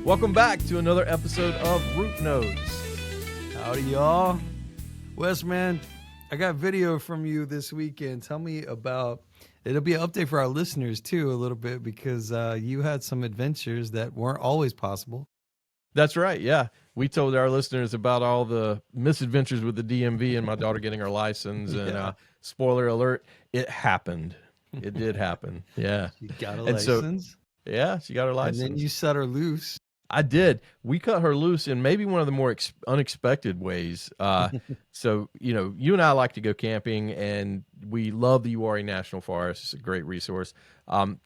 Welcome back to another episode of Root Nose. Howdy, y'all. Wes, man, I got video from you this weekend. Tell me about, it'll be an update for our listeners too a little bit because you had some adventures that weren't always possible. That's right, yeah. We told our listeners about all the misadventures with the DMV and my daughter getting her license. And spoiler alert, it happened. It did happen, yeah. You got a And license. Yeah, she got her license. And then you set her loose. I did. We cut her loose in maybe one of the more unexpected ways. So, you and I like to go camping, and we love the Uwharrie National Forest. It's a great resource.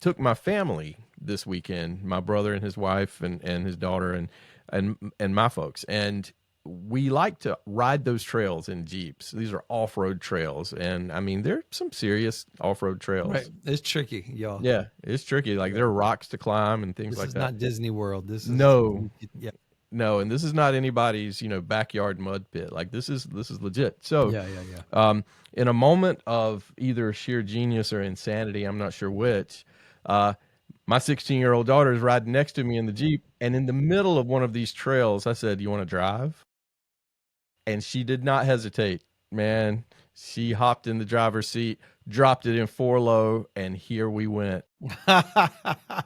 Took my family this weekend, my brother and his wife and his daughter and my folks. And we like to ride those trails in Jeeps. These are off-road trails. And, I mean, they're some serious off-road trails. Right. It's tricky, y'all. Yeah, it's tricky. Like, there are rocks to climb and things like that. This is not Disney World. This is No. Yeah. No, and this is not anybody's, backyard mud pit. Like, this is legit. So, Yeah. In a moment of either sheer genius or insanity, I'm not sure which, my 16-year-old daughter is riding next to me in the Jeep, and in the middle of one of these trails, I said, "You want to drive?" And she did not hesitate, man. She hopped in the driver's seat, dropped it in 4-low, and here we went. The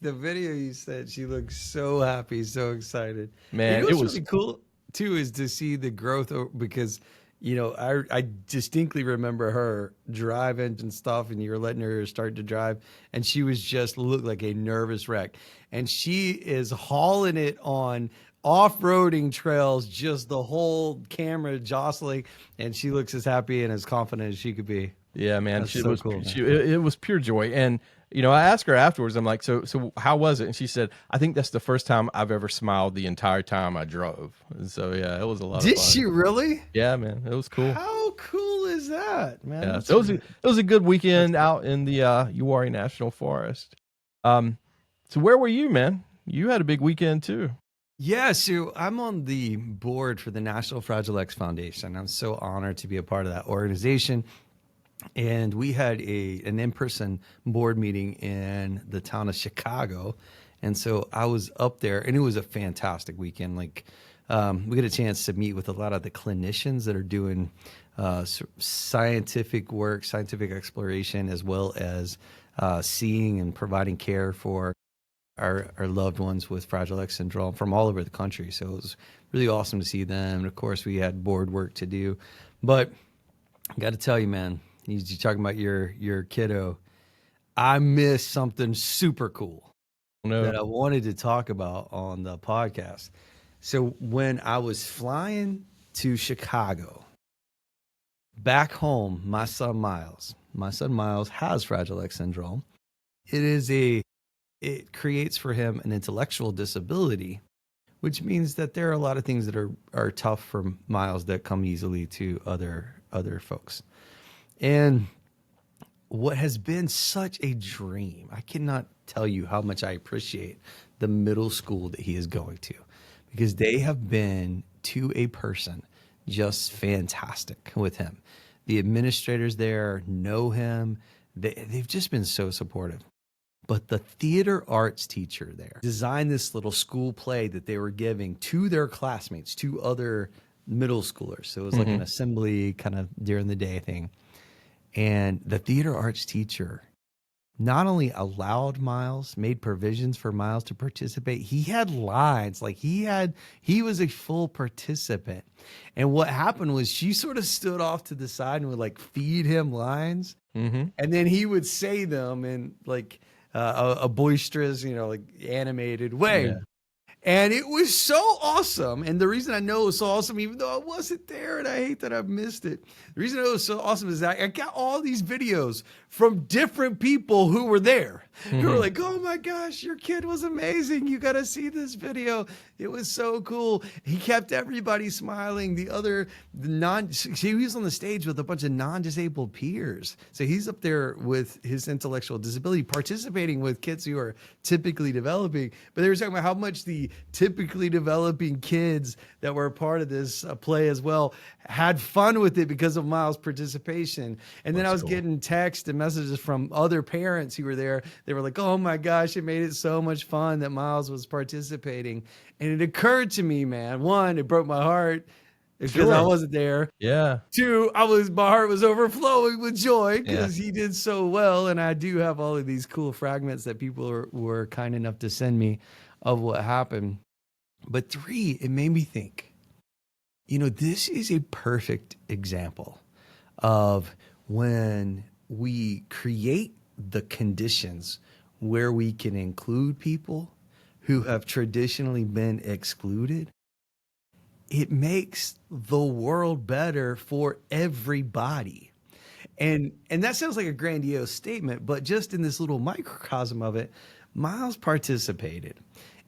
video you said, she looked so happy, so excited. Man, it was really cool too, is to see the growth because, I distinctly remember her driving and stuff, and you were letting her start to drive, and she was just looked like a nervous wreck. And she is hauling it on off-roading trails, just the whole camera jostling, and she looks as happy and as confident as she could be. Yeah, man. That's She so was cool, man. it was pure joy. And I asked her afterwards, I'm like, so how was it? And she said, I think that's the first time I've ever smiled the entire time I drove. And so yeah, it was a lot of fun. Did she really? Yeah, man. It was cool. How cool is that, man? Yeah. So it was a good weekend out in the Uwharrie National Forest. So where were you, man? You had a big weekend too. Yeah, so I'm on the board for the National Fragile X Foundation. I'm so honored to be a part of that organization. And we had an in-person board meeting in the town of Chicago. And so I was up there, and it was a fantastic weekend. Like, we get a chance to meet with a lot of the clinicians that are doing scientific work, scientific exploration, as well as seeing and providing care for our loved ones with Fragile X syndrome from all over the country. So it was really awesome to see them. And of course, we had board work to do. But I got to tell you, man, you're talking about your kiddo. I missed something super cool that I wanted to talk about on the podcast. So when I was flying to Chicago, back home, my son Miles has Fragile X syndrome. It creates for him an intellectual disability, which means that there are a lot of things that are tough for Miles that come easily to other folks. And what has been such a dream, I cannot tell you how much I appreciate the middle school that he is going to, because they have been, to a person, just fantastic with him. The administrators there know him. They've just been so supportive. But the theater arts teacher there designed this little school play that they were giving to their classmates, to other middle schoolers. So it was like an assembly kind of during the day thing. And the theater arts teacher not only allowed Miles, made provisions for Miles to participate, he had lines, like he was a full participant. And what happened was she sort of stood off to the side and would like feed him lines. And then he would say them in like a boisterous, like animated way. Yeah. And it was so awesome. And the reason I know it was so awesome, even though I wasn't there and I hate that I've missed it, the reason it was so awesome is that I got all these videos from different people who were there. Who were like, oh my gosh, your kid was amazing. You got to see this video. It was so cool. He kept everybody smiling. He was on the stage with a bunch of non-disabled peers. So he's up there with his intellectual disability, participating with kids who are typically developing. But they were talking about how much the typically developing kids that were a part of this play as well had fun with it because of Miles' participation. And then I That's was cool. getting texts and messages from other parents who were there. They were like, oh my gosh, it made it so much fun that Miles was participating. And it occurred to me, man, one, it broke my heart because I Sure. wasn't there. Yeah. Two, my heart was overflowing with joy Yeah. because he did so well, and I do have all of these cool fragments that people were kind enough to send me of what happened. But three, it made me think. This is a perfect example of when we create the conditions where we can include people who have traditionally been excluded. It makes the world better for everybody. And that sounds like a grandiose statement, but just in this little microcosm of it, Miles participated.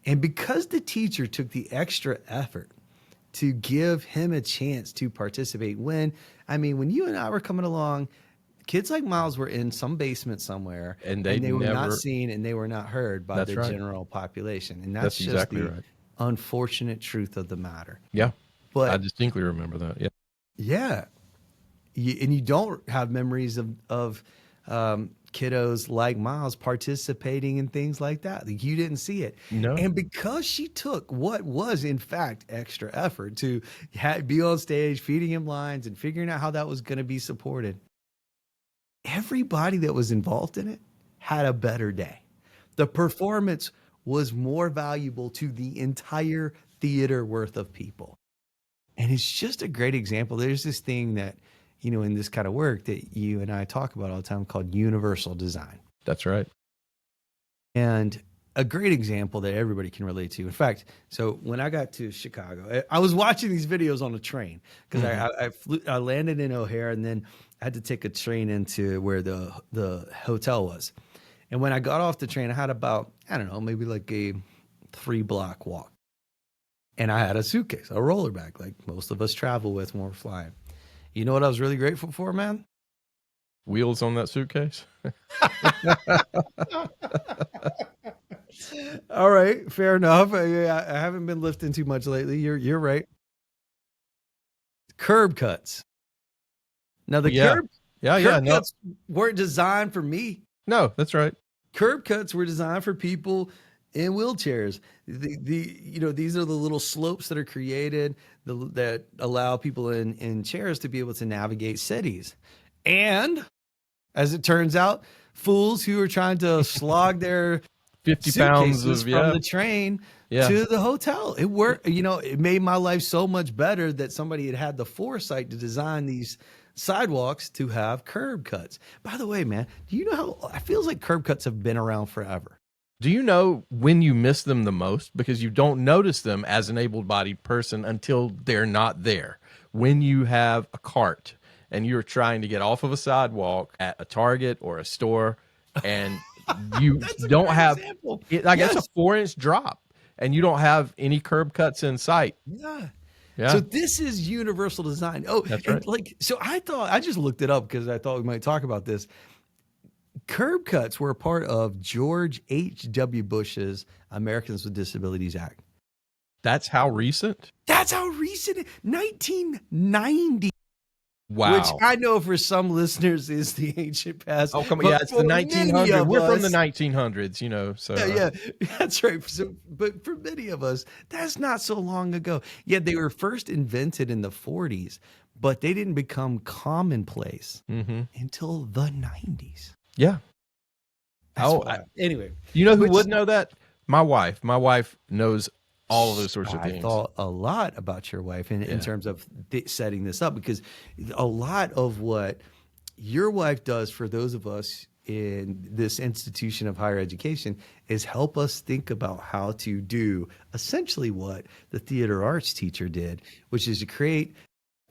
And because the teacher took the extra effort to give him a chance to participate, when you and I were coming along, kids like Miles were in some basement somewhere And they and they were not never. seen and they were not heard by That's the right. general population. And that's That's just exactly the right. unfortunate truth of the matter. Yeah. I But distinctly remember that. Yeah. yeah, and you don't have memories of kiddos like Miles participating in things like that. Like you didn't see it, No. and because she took what was in fact extra effort to be on stage, feeding him lines and figuring out how that was going to be supported, everybody that was involved in it had a better day. The performance was more valuable to the entire theater worth of people. And it's just a great example. There's this thing that, in this kind of work that you and I talk about all the time called universal design. That's right. And a great example that everybody can relate to. In fact, so when I got to Chicago, I was watching these videos on a train because I landed in O'Hare and then I had to take a train into where the hotel was. And when I got off the train, I had about, I don't know, maybe like a 3-block walk. And I had a suitcase, a roller bag, like most of us travel with when we're flying. You know what I was really grateful for, man? Wheels on that suitcase. All right, fair enough. I haven't been lifting too much lately. You're right. Curb cuts. Now the Yeah. Yeah. curb No. cuts weren't designed for me. No. That's right. Curb cuts were designed for people in wheelchairs. These are the little slopes that are created that allow people in chairs to be able to navigate cities. And as it turns out, fools who are trying to slog their 50 pounds suitcases of from the train Yeah. to the hotel. It worked. It made my life so much better that somebody had the foresight to design these sidewalks to have curb cuts. By the way, man, do you know how it feels like curb cuts have been around forever? Do you know when you miss them the most? Because you don't notice them as an able-bodied person until they're not there. When you have a cart and you're trying to get off of a sidewalk at a Target or a store, and you That's a don't great have example. it, like it's a Yes. 4-inch drop, and you don't have any curb cuts in sight. Yeah. So Yeah, this is universal design. Oh, that's and right. so I just looked it up because I thought we might talk about this. Curb cuts were a part of George H.W. Bush's Americans with Disabilities Act. That's how recent. That's how recent 1990, which Wow. I know for some listeners is the ancient past. Oh, come on. But Yeah, it's the for many 1900s. of We're from the us, 1900s, so yeah, that's right. So, but for many of us, that's not so long ago. Yeah, they were first invented in the 40s, but they didn't become commonplace until the 90s. yeah. That's Oh, wild. Anyway, you know who which would know that? My wife. My wife knows all of those sorts of I things. thought a lot about your wife in Yeah. terms of setting this up, because a lot of what your wife does for those of us in this institution of higher education is help us think about how to do essentially what the theater arts teacher did, which is to create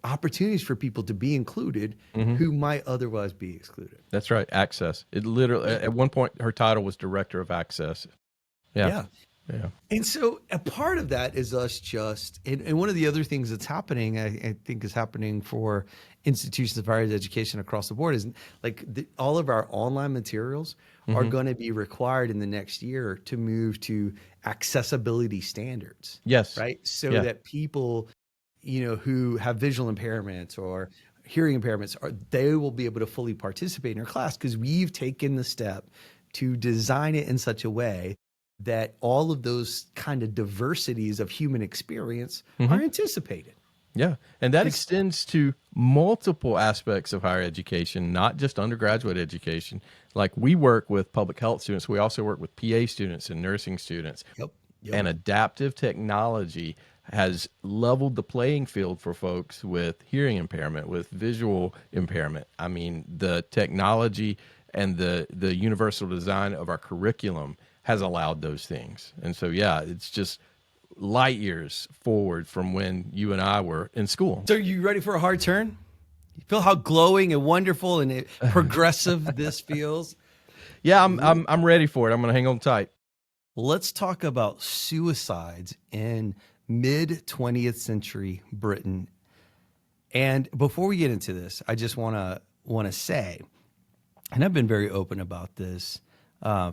opportunities for people to be included who might otherwise be excluded. That's right. Access. It literally, at one point, her title was Director of Access. Yeah. Yeah. Yeah. And so a part of that is us just, and one of the other things that's happening, I think is happening for institutions of higher education across the board is like all of our online materials are Hmm. going to be required in the next year to move to accessibility standards, Yes. right? So Yeah. that people, who have visual impairments or hearing impairments, they will be able to fully participate in our class because we've taken the step to design it in such a way that all of those kind of diversities of human experience Hmm. are anticipated. Yeah. And that Because extends to multiple aspects of higher education, not just undergraduate education. Like we work with public health students, we also work with PA students and nursing students. yep, yep, And adaptive technology has leveled the playing field for folks with hearing impairment, with visual impairment. I mean, the technology and the universal design of our curriculum has allowed those things. And so, yeah, it's just light years forward from when you and I were in school. so, are you ready for a hard turn? You feel how glowing and wonderful and progressive this feels. Yeah, I'm L- I'm I'm ready for it. I'm going to hang on tight. Let's talk about suicides in mid 20th century Britain. And before we get into this, I just want to say, and I've been very open about this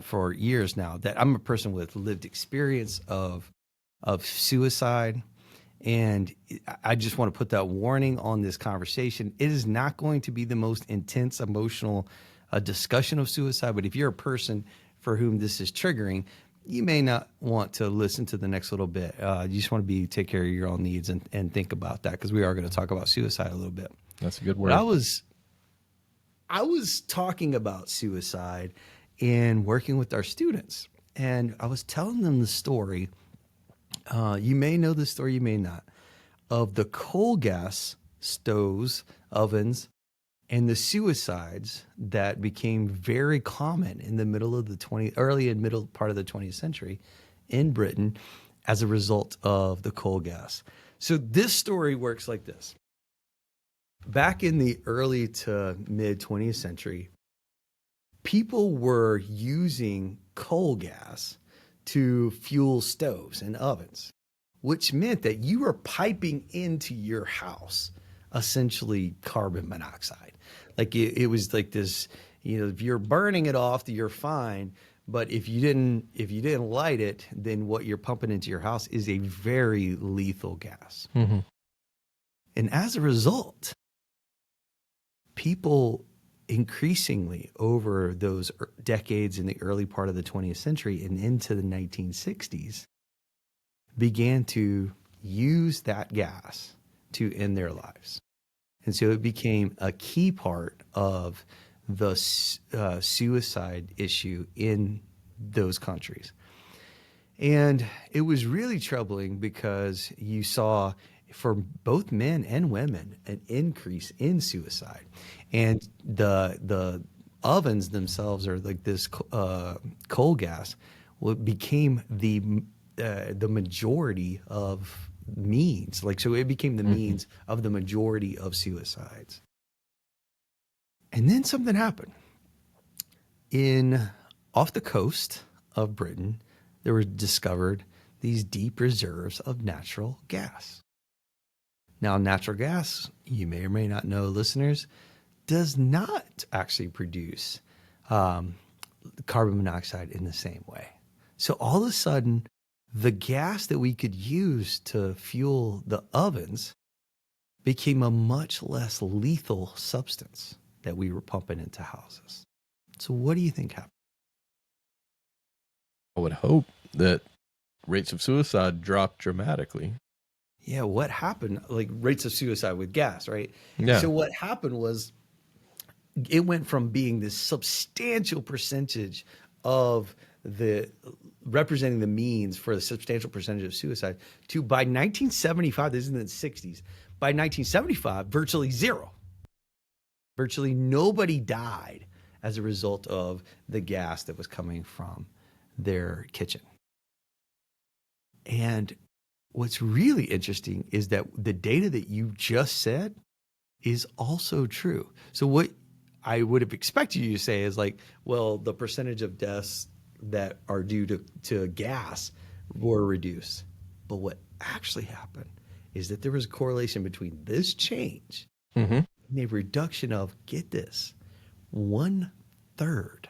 for years now, that I'm a person with lived experience of suicide. And I just want to put that warning on this conversation. It is not going to be the most intense emotional discussion of suicide, but if you're a person for whom this is triggering, you may not want to listen to the next little bit. You just want to take care of your own needs and think about that because we are going to talk about suicide a little bit. That's a good But I word. was I was talking about suicide and working with our students, and I was telling them the story. You may know this story, you may not, of the coal gas stoves, ovens, and the suicides that became very common in the middle of the early and middle part of the 20th century in Britain as a result of the coal gas. So this story works like this. Back in the early to mid 20th century, people were using coal gas to fuel stoves and ovens, which meant that you were piping into your house essentially carbon monoxide. Like it was like this, if you're burning it off, you're fine. But if you didn't light it, then what you're pumping into your house is a very lethal gas. Hmm. And as a result, people increasingly over those decades in the early part of the 20th century and into the 1960s began to use that gas to end their lives. And so it became a key part of the suicide issue in those countries. And it was really troubling because you saw for both men and women an increase in suicide. And the ovens themselves are like this coal gas became the majority of means. Like so it became the Hmm. means of the majority of suicides. And then something happened. In off the coast of Britain, there were discovered these deep reserves of natural gas. Now, natural gas, you may or may not know, listeners, does not actually produce um, carbon monoxide in the same way. So all of a sudden, the gas that we could use to fuel the ovens became a much less lethal substance that we were pumping into houses. So what do you think happened? I would hope that rates of suicide dropped dramatically. Yeah, what happened? Like rates of suicide with gas, right? Yeah. So what happened was it went from being this substantial percentage of the representing the means for the substantial percentage of suicide to by 1975, this is in the 60s, by 1975, virtually zero. Virtually nobody died as a result of the gas that was coming from their kitchen. And what's really interesting is that the data that you just said is also true. So what I would have expected you to say is like, well, the percentage of deaths that are due to gas were reduced. But what actually happened is that there was a correlation between this change Hmm. and a reduction of, get this, 1/3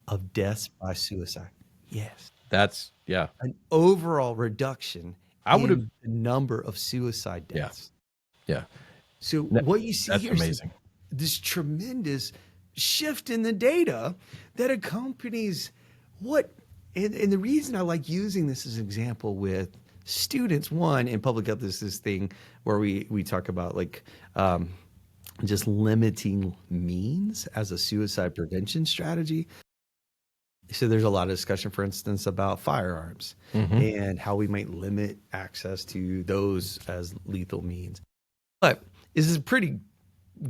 of deaths by suicide. Yes. That's yeah. An overall reduction I would have in the number of suicide yeah, deaths. yeah. So No, what you see that's here is amazing. this tremendous shift in the data that accompanies what, and the reason I like using this as an example with students, one, in public health is this thing where we talk about like just limiting means as a suicide prevention strategy. So there's a lot of discussion, for instance, about firearms Hmm. and how we might limit access to those as lethal means. But this is a pretty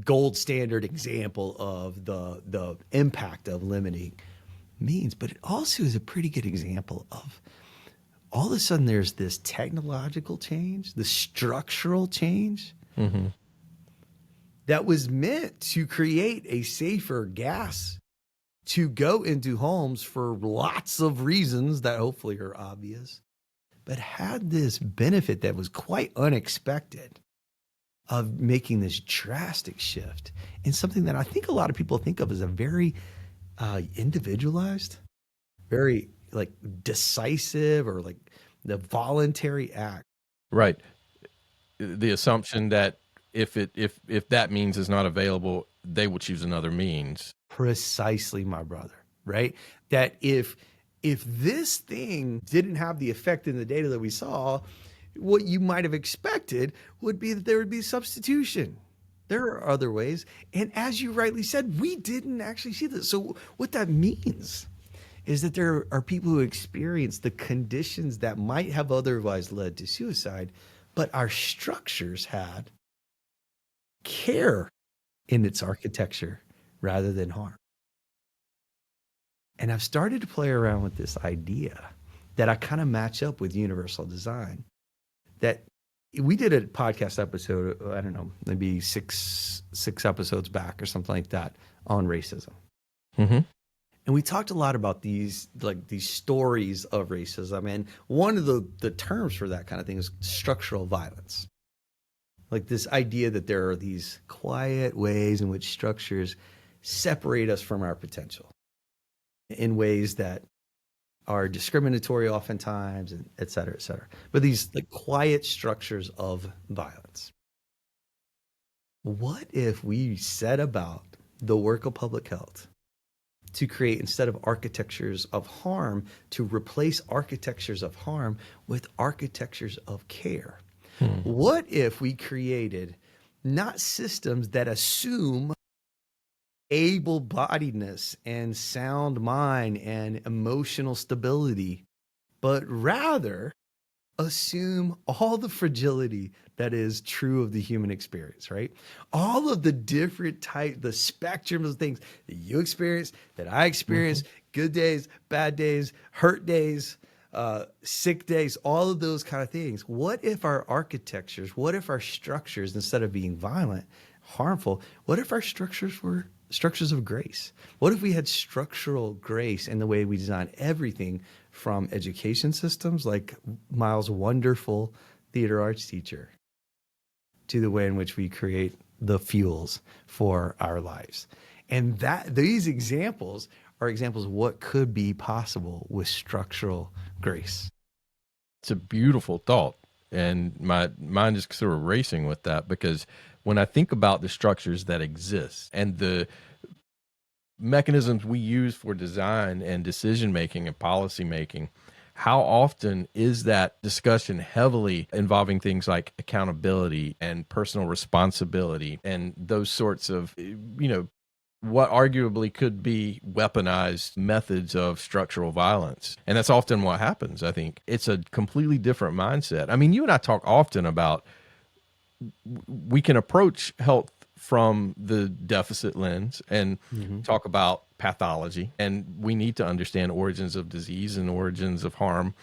gold standard example of the impact of limiting means, but it also is a pretty good example of all of a sudden there's this technological change, the structural change Hmm. that was meant to create a safer gas to go into homes for lots of reasons that hopefully are obvious, but had this benefit that was quite unexpected of making this drastic shift in something that I think a lot of people think of as a very individualized, very like decisive or like the voluntary act. Right. The assumption that if that means is not available, they will choose another means. Precisely, my brother, right? That if this thing didn't have the effect in the data that we saw, what you might have expected would be that there would be substitution. There are other ways. And as you rightly said, we didn't actually see this. So what that means is that there are people who experience the conditions that might have otherwise led to suicide, but our structures had care in its architecture rather than harm. And I've started to play around with this idea that I kind of match up with universal design. That we did a podcast episode, I don't know, maybe six episodes back or something like that on racism. Hmm. And we talked a lot about these stories of racism. And one of the terms for that kind of thing is structural violence. Like this idea that there are these quiet ways in which structures separate us from our potential in ways that are discriminatory oftentimes, and et cetera, et cetera. But these like quiet structures of violence. What if we set about the work of public health to create, instead of architectures of harm, to replace architectures of harm with architectures of care? Hmm. What if we created not systems that assume able-bodiedness and sound mind and emotional stability, but rather assume all the fragility that is true of the human experience, right? All of the different type, the spectrum of things that you experience, that I experience, Hmm. good days, bad days, hurt days, sick days, all of those kind of things. What if our architectures, what if our structures, instead of being violent, harmful, what if our structures were structures of grace? What if we had structural grace in the way we design everything from education systems like Miles' wonderful theater arts teacher to the way in which we create the fuels for our lives? And that these examples are examples of what could be possible with structural grace. It's a beautiful thought. And my mind is sort of racing with that because when I think about the structures that exist and the mechanisms we use for design and decision making and policy making, how often is that discussion heavily involving things like accountability and personal responsibility and those sorts of, what arguably could be weaponized methods of structural violence. And that's often what happens. I think it's a completely different mindset. I mean, you and I talk often about we can approach health from the deficit lens and Mhm. talk about pathology, and we need to understand origins of disease and origins of harm.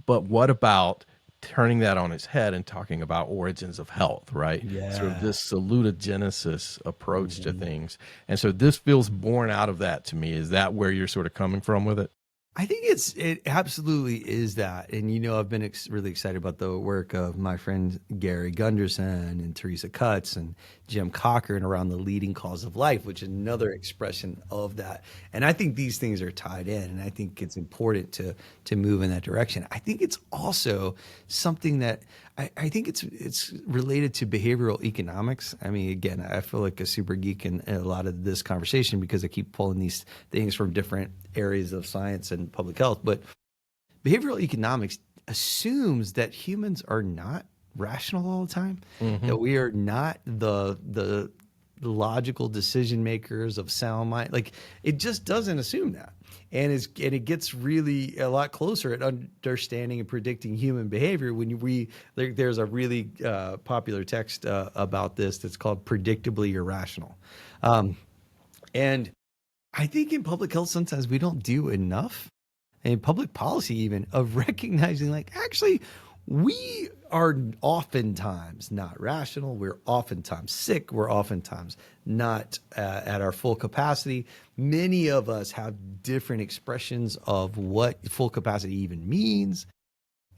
But what about turning that on its head and talking about origins of health, right? Sort of Yeah. this salutogenesis approach to Mhm. things. And so this feels born out of that to me. Is that where you're sort of coming from with it? I think it absolutely is that. And, I've been really excited about the work of my friend Gary Gunderson and Teresa Cutts and Jim Cochran around the leading cause of life, which is another expression of that. And I think these things are tied in, and I think it's important to move in that direction. I think it's also something that I think it's related to behavioral economics. I mean, again, I feel like a super geek in a lot of this conversation because I keep pulling these things from different areas of science and public health. But behavioral economics assumes that humans are not rational all the time, Hmm. that we are not the logical decision makers of sound mind. Like, it just doesn't assume that. And it gets really a lot closer at understanding and predicting human behavior when there's a really popular text about this that's called Predictably Irrational. And I think in public health, sometimes we don't do enough, and public policy even, of recognizing, like, actually, we are oftentimes not rational. We're oftentimes sick. We're oftentimes not at our full capacity. Many of us have different expressions of what full capacity even means.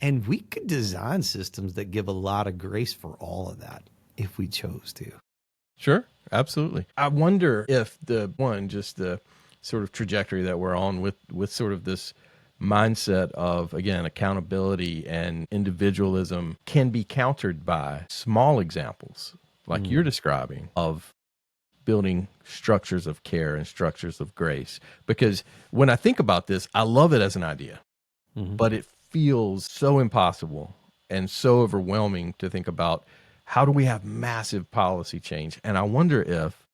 And we could design systems that give a lot of grace for all of that if we chose to. Sure, absolutely. I wonder if just the sort of trajectory that we're on with sort of this mindset of, again, accountability and individualism can be countered by small examples like you're describing of building structures of care and structures of grace. Because when I think about this, I love it as an idea, Mm-hmm. but it feels so impossible and so overwhelming to think about how do we have massive policy change. And I wonder if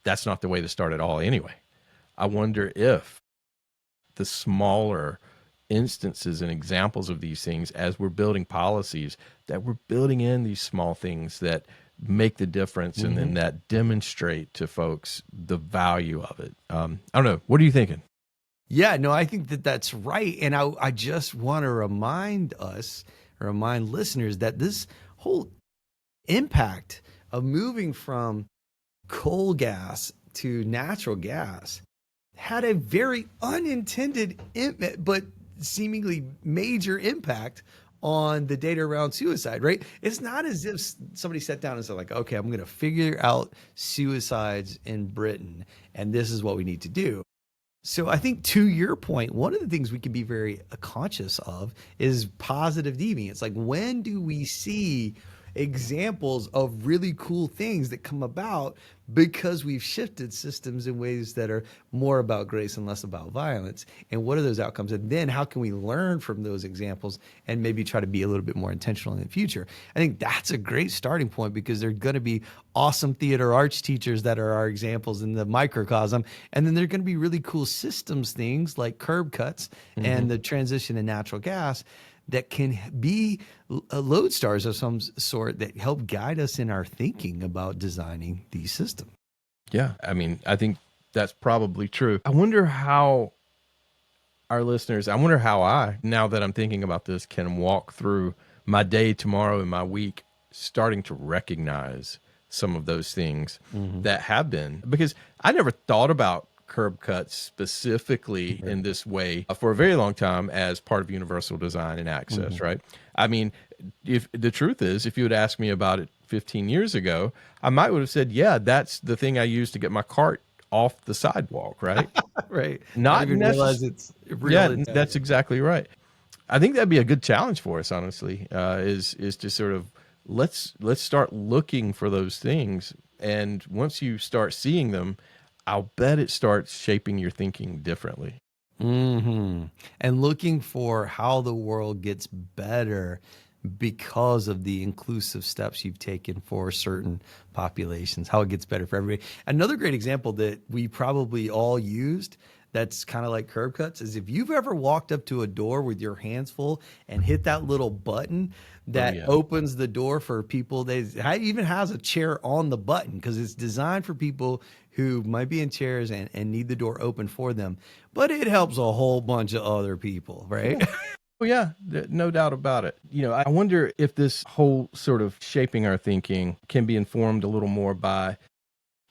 that's not the way to start at all anyway. I wonder if the smaller instances and examples of these things, as we're building policies, that we're building in these small things that make the difference and Mm-hmm. then that demonstrate to folks the value of it. I don't know. What are you thinking? Yeah, no, I think that that's right. And I just want to remind listeners that this whole impact of moving from coal gas to natural gas had a very unintended, but seemingly major impact on the data around suicide, right? It's not as if somebody sat down and said, like, okay, I'm going to figure out suicides in Britain, and this is what we need to do. So I think, to your point, one of the things we can be very conscious of is positive deviance. Like, when do we see examples of really cool things that come about because we've shifted systems in ways that are more about grace and less about violence? And what are those outcomes? And then how can we learn from those examples and maybe try to be a little bit more intentional in the future? I think that's a great starting point, because they're going to be awesome theater arts teachers that are our examples in the microcosm. And then there are going to be really cool systems things like curb cuts Hmm. and the transition to natural gas that can be lodestars of some sort that help guide us in our thinking about designing these systems. Yeah. I mean, I think that's probably true. I wonder how I, now that I'm thinking about this, can walk through my day tomorrow and my week starting to recognize some of those things Mm-hmm. that have been, because I never thought about curb cuts specifically Right. in this way for a very long time as part of universal design and Mm-hmm. access, right? I mean, if the truth is, if you had asked me about it 15 years ago, I might would have said, yeah, that's the thing I use to get my cart off the sidewalk, right? Right. Not Not even realize necessarily. it's real Yeah, intent. that's exactly right. I think that'd be a good challenge for us, honestly. Is to sort of let's start looking for those things, and once you start seeing them, I'll bet it starts shaping your thinking differently. Hmm. And looking for how the world gets better because of the inclusive steps you've taken for certain populations, how it gets better for everybody. Another great example that we probably all used, that's kind of like curb cuts, is if you've ever walked up to a door with your hands full and hit that little button Oh that yeah, opens the door for people. They even has a chair on the button because it's designed for people who might be in chairs and need the door open for them. But it helps a whole bunch of other people, right? yeah. Oh yeah, no doubt about it. I wonder if this whole sort of shaping our thinking can be informed a little more by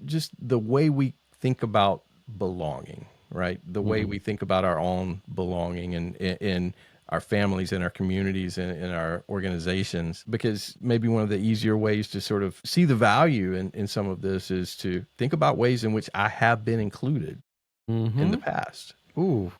just the way we think about belonging. right? The way Mhm. we think about our own belonging and in our families and our communities and in our organizations. Because maybe one of the easier ways to sort of see the value in some of this is to think about ways in which I have been included in the Mhm. past. Ooh,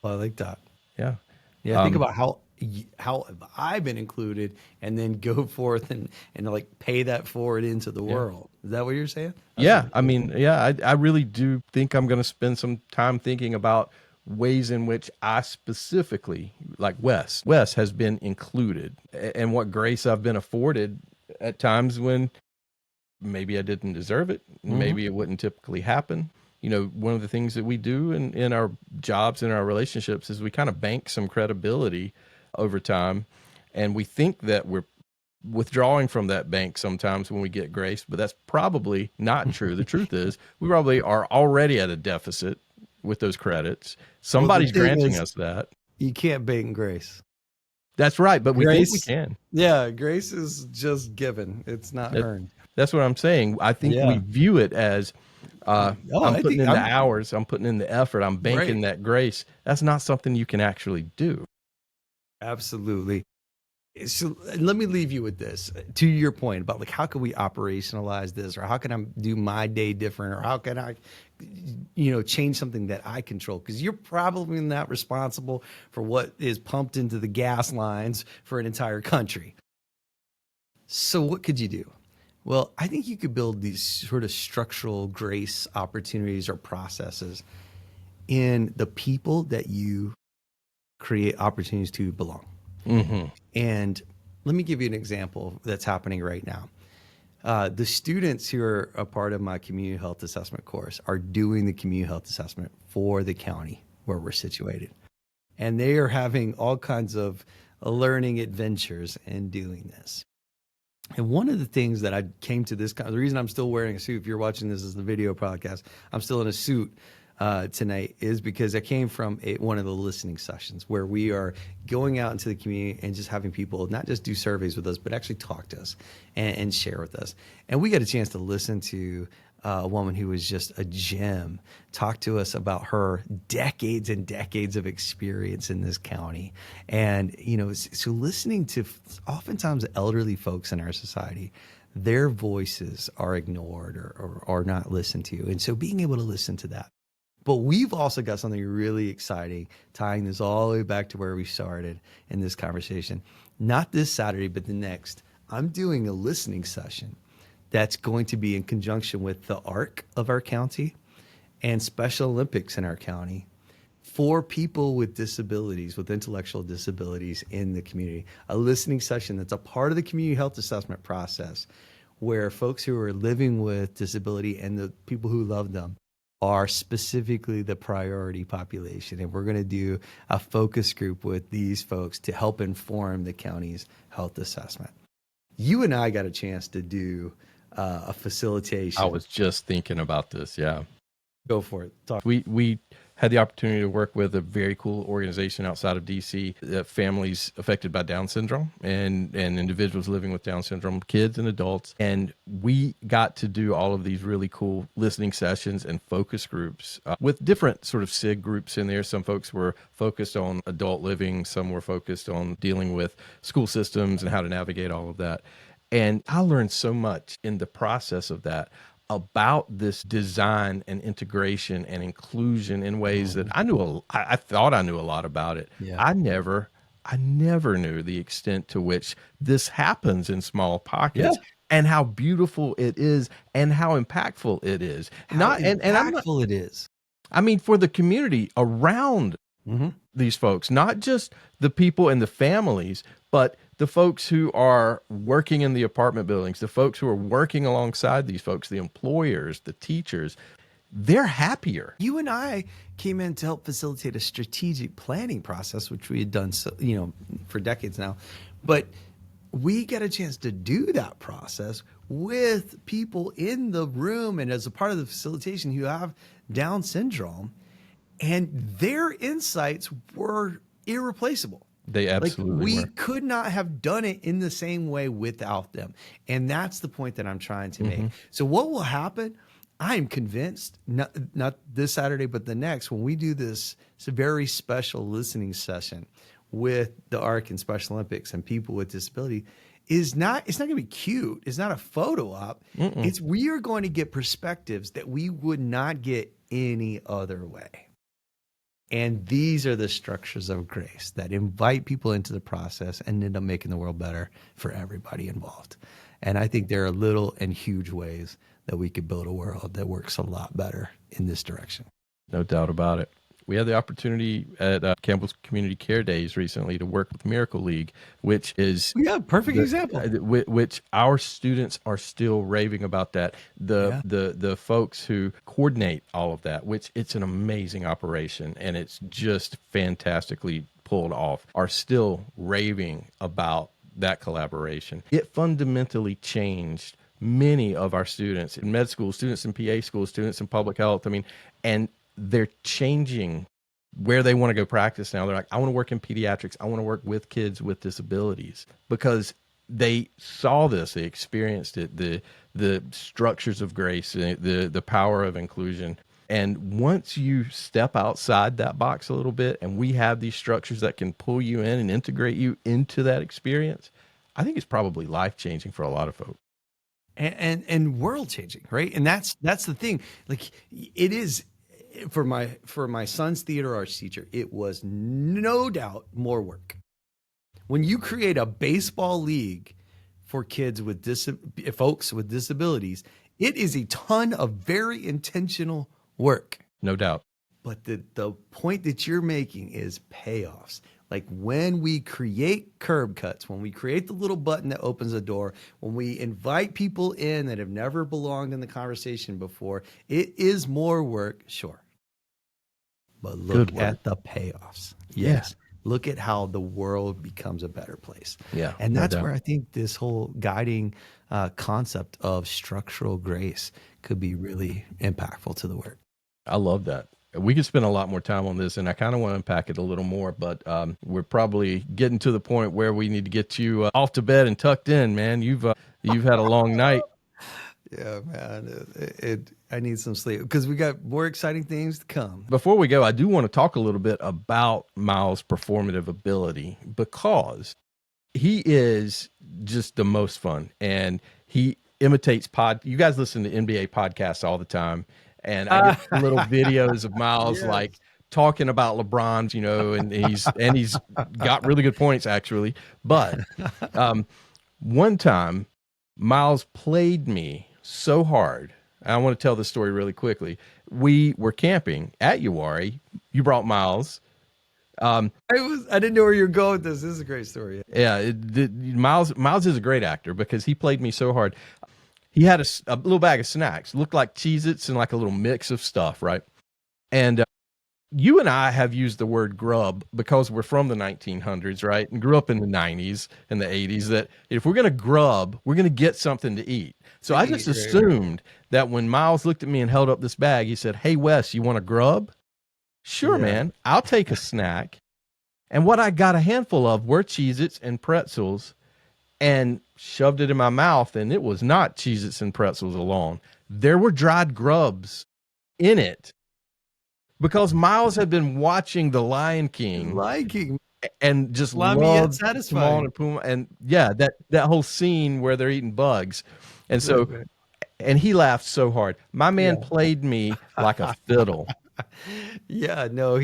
I like that. Yeah. Yeah, think Um, about how have I been included, and then go forth and like pay that forward into the yeah. world. Is that what you're saying? That's Yeah, really I cool. mean, yeah, I really do think I'm going to spend some time thinking about ways in which I specifically, like Wes has been included, and what grace I've been afforded at times when maybe I didn't deserve it, Hmm. maybe it wouldn't typically happen. You know, one of the things that we do in our jobs and our relationships is we kind of bank some credibility over time, and we think that we're withdrawing from that bank sometimes when we get grace, but that's probably not true. The truth is, we probably are already at a deficit with those credits. Well, the Somebody's thing granting is, us that. you can't bank grace. That's right, but we think we Grace, can. yeah, grace is just given. It's not That, earned. that's what I'm saying. I think we Yeah. view it as Oh, I'm I putting think in the I'm hours, I'm putting in the effort, I'm banking right. that grace. That's not something you can actually do. Absolutely. So let me leave you with this. To your point about like how can we operationalize this, or how can I do my day different, or how can I, change something that I control? Because you're probably not responsible for what is pumped into the gas lines for an entire country. So what could you do? Well, I think you could build these sort of structural grace opportunities or processes in the people that you create opportunities to belong. Hmm. And let me give you an example that's happening right now. The students who are a part of my community health assessment course are doing the community health assessment for the county where we're situated. And they are having all kinds of learning adventures in doing this. And one of the things that I came to the reason I'm still wearing a suit, if you're watching this as the video podcast, I'm still in a suit tonight, is because I came from one of the listening sessions where we are going out into the community and just having people not just do surveys with us, but actually talk to us and share with us. And we got a chance to listen to a woman who was just a gem talk to us about her decades and decades of experience in this county. And, so listening to oftentimes elderly folks in our society, their voices are ignored or not listened to. And so being able to listen to that. But we've also got something really exciting, tying this all the way back to where we started in this conversation. Not this Saturday, but the next. I'm doing a listening session that's going to be in conjunction with the ARC of our county and Special Olympics in our county for people with disabilities, with intellectual disabilities in the community. A listening session that's a part of the community health assessment process where folks who are living with disability and the people who love them are specifically the priority population. And we're going to do a focus group with these folks to help inform the county's health assessment. You and I got a chance to do a I facilitation. was just thinking about this. Yeah. Go for it. Talk. We had the opportunity to work with a very cool organization outside of DC, families affected by Down syndrome and individuals living with Down syndrome, kids and adults. And we got to do all of these really cool listening sessions and focus groups with different sort of SIG groups in there. Some folks were focused on adult living, some were focused on dealing with school systems and how to navigate all of that. And I learned so much in the process of that about this design and integration and inclusion in ways that Mhm. I thought I knew a lot about it. Yeah. I never knew the extent to which this happens in small Yeah. pockets and how beautiful it is and how impactful it is. How Not and I'm not impactful it is. I mean for the community around Mhm. these folks, not just the people and the families, but the folks who are working in the apartment buildings, the folks who are working alongside these folks, the employers, the teachers, they're happier. You and I came in to help facilitate a strategic planning process, which we had done, for decades now. But we get a chance to do that process with people in the room and as a part of the facilitation who have Down syndrome, and their insights were irreplaceable. They Like absolutely we were. could not have done it in the same way without them. And that's the point that I'm trying to make. Hmm. So what will happen? I am convinced, not this Saturday, but the next, when we do this, it's a very special listening session with the ARC and Special Olympics and people with disability. It's not going to be cute. It's not a photo op. Mm-mm. It's we are going to get perspectives that we would not get any other way. And these are the structures of grace that invite people into the process and end up making the world better for everybody involved. And I think there are little and huge ways that we could build a world that works a lot better in this direction. No doubt about it. We had the opportunity at Campbell's Community Care Days recently to work with Miracle League, which is Yeah, perfect example. which our students are still raving about that. The folks who coordinate all of that, which it's an amazing operation and it's just fantastically pulled off, are still raving about that collaboration. It fundamentally changed many of our students in med school, students in PA school, students in public health. I mean, and they're changing where they want to go practice now. They're like, I want to work in pediatrics. I want to work with kids with disabilities because they saw this, they experienced it, the structures of grace, the power of inclusion. And once you step outside that box a little bit and we have these structures that can pull you in and integrate you into that experience, I think it's probably life-changing for a lot of folks. And world changing, right? And that's the thing. Like it is for my son's theater arts teacher, it was no doubt more work. When you create a baseball league for kids with folks with disabilities, it is a ton of very intentional work. No doubt. But the point that you're making is payoffs. Like when we create curb cuts, when we create the little button that opens a door, when we invite people in that have never belonged in the conversation before, it is more work, sure. But look at the payoffs. Yes. Look at how the world becomes a better place. Yeah. And that's where I think this whole guiding concept of structural grace could be really impactful to the work. I love that. We could spend a lot more time on this, and I kind of want to unpack it a little more, but we're probably getting to the point where we need to get you off to bed and tucked in, man. You've had a long night. Yeah, man. I need some sleep because we got more exciting things to come. Before we go, I do want to talk a little bit about Miles' performative ability because he is just the most fun, and he imitates You guys listen to NBA podcasts all the time. And I get little videos of Miles like talking about LeBron's, and he's got really good points actually. But one time, Miles played me so hard. I want to tell this story really quickly. We were camping at Uwari. You brought Miles. I didn't know where you were going with this. This is a great story. Yeah, Miles is a great actor because he played me so hard. He had a little bag of snacks, looked like Cheez-Its and like a little mix of stuff, right? And you and I have used the word grub because we're from the 1900s, right? And grew up in the 90s and the 80s, that if we're going to grub, we're going to get something to eat. So I just assumed that when Miles looked at me and held up this bag, he said, "Hey, Wes, you want a grub?" Sure, man, I'll take a snack. And what I got a handful of were Cheez-Its and pretzels, and shoved it in my mouth, and it was not Cheez-Its and pretzels alone. There were dried grubs in it because Miles had been watching The Lion King and just loved Timon and Pumbaa, and that whole scene where they're eating bugs. And so, and he laughed so hard. My man played me like a fiddle. Yeah, no,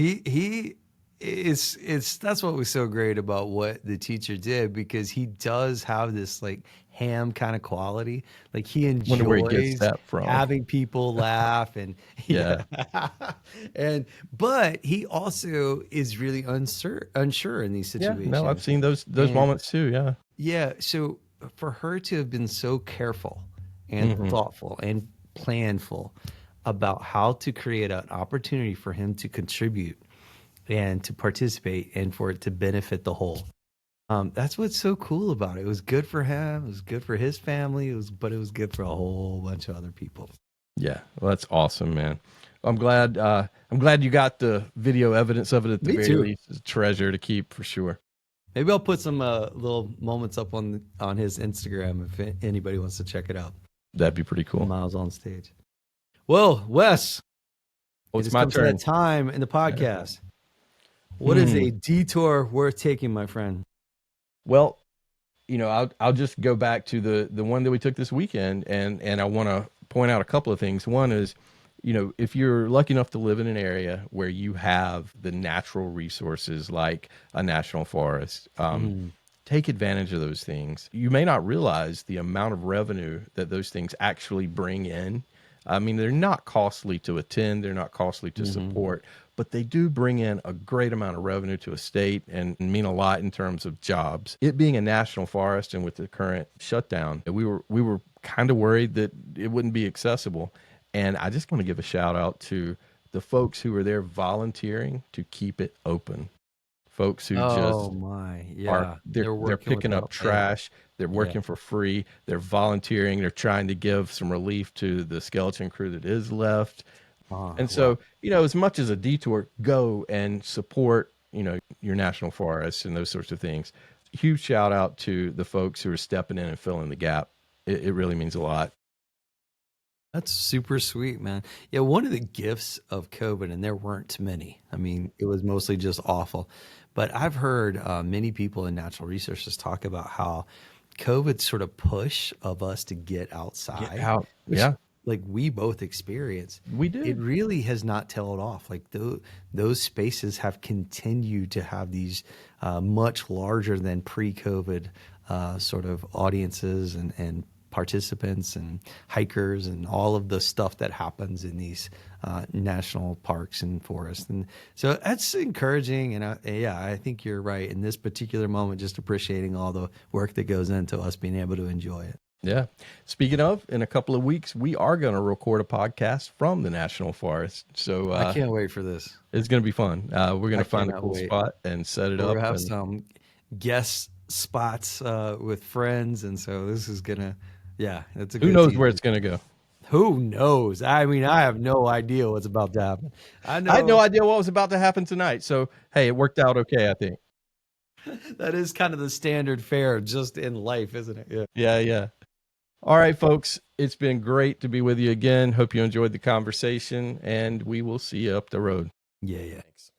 it's that's what was so great about what the teacher did, because he does have this like ham kind of quality. Like he enjoys having people laugh and but he also is really unsure in these situations. No, I've seen those moments too. Yeah. So for her to have been so careful and thoughtful and planful about how to create an opportunity for him to contribute and to participate and for it to benefit the whole. That's what's so cool about it. It was good for him. It was good for his family. But it was good for a whole bunch of other people. Yeah, well, that's awesome, man. I'm glad you got the video evidence of it at the very least. It's a treasure to keep for sure. Maybe I'll put some little moments up on his Instagram if anybody wants to check it out. That'd be pretty cool. Miles on stage. Well, Wes, Oh, it it's has my come to that turn. time in the podcast. What is Hmm. a detour worth taking, my friend? Well, I'll just go back to the one that we took this weekend, and I want to point out a couple of things. One is, if you're lucky enough to live in an area where you have the natural resources like a national forest, Mm, take advantage of those things. You may not realize the amount of revenue that those things actually bring in. I mean, they're not costly to attend, they're not costly to hmm support, but they do bring in a great amount of revenue to a state and mean a lot in terms of jobs. It being a national forest and with the current shutdown, we were kind of worried that it wouldn't be accessible. And I just want to give a shout out to the folks who were there volunteering to keep it open. Folks who Oh just my, are yeah. they're They're they're working picking up without pay. trash, they're Yeah. working for free, they're volunteering, they're trying to give some relief to the skeleton crew that is left. Oh, And wow. so, as much as a detour, go and support, your national forests and those sorts of things. Huge shout out to the folks who are stepping in and filling the gap. It really means a lot. That's super sweet, man. Yeah, one of the gifts of COVID, and there weren't many. I mean, it was mostly just awful. But I've heard many people in natural resources talk about how COVID sort of push of us to get Get outside, out. which Yeah, like we both experience. we It did. really has not tailed off. Like those spaces have continued to have these much larger than pre-COVID sort of audiences and participants and hikers and all of the stuff that happens in these national parks and forests. And so that's encouraging. And yeah, I think you're right. In this particular moment, just appreciating all the work that goes into us being able to enjoy it. Yeah. Speaking of, in a couple of weeks, we are going to record a podcast from the National Forest. So I can't wait for this. it's going to be fun. We're going I to find a cannot cool wait. spot and set it We're up. gonna have And some guest spots with friends, and so this is gonna, yeah, it's a who good knows where teaser. it's going to go? Who knows? I mean, I have no idea what's about to happen. I I had no know idea what was about to happen tonight. So, hey, it worked out okay, I think. that is kind of the standard fare just in life, isn't it? Yeah. Yeah, yeah. All right, folks. It's been great to be with you again. Hope you enjoyed the conversation, and we will see you up the road. Yeah, yeah. Thanks.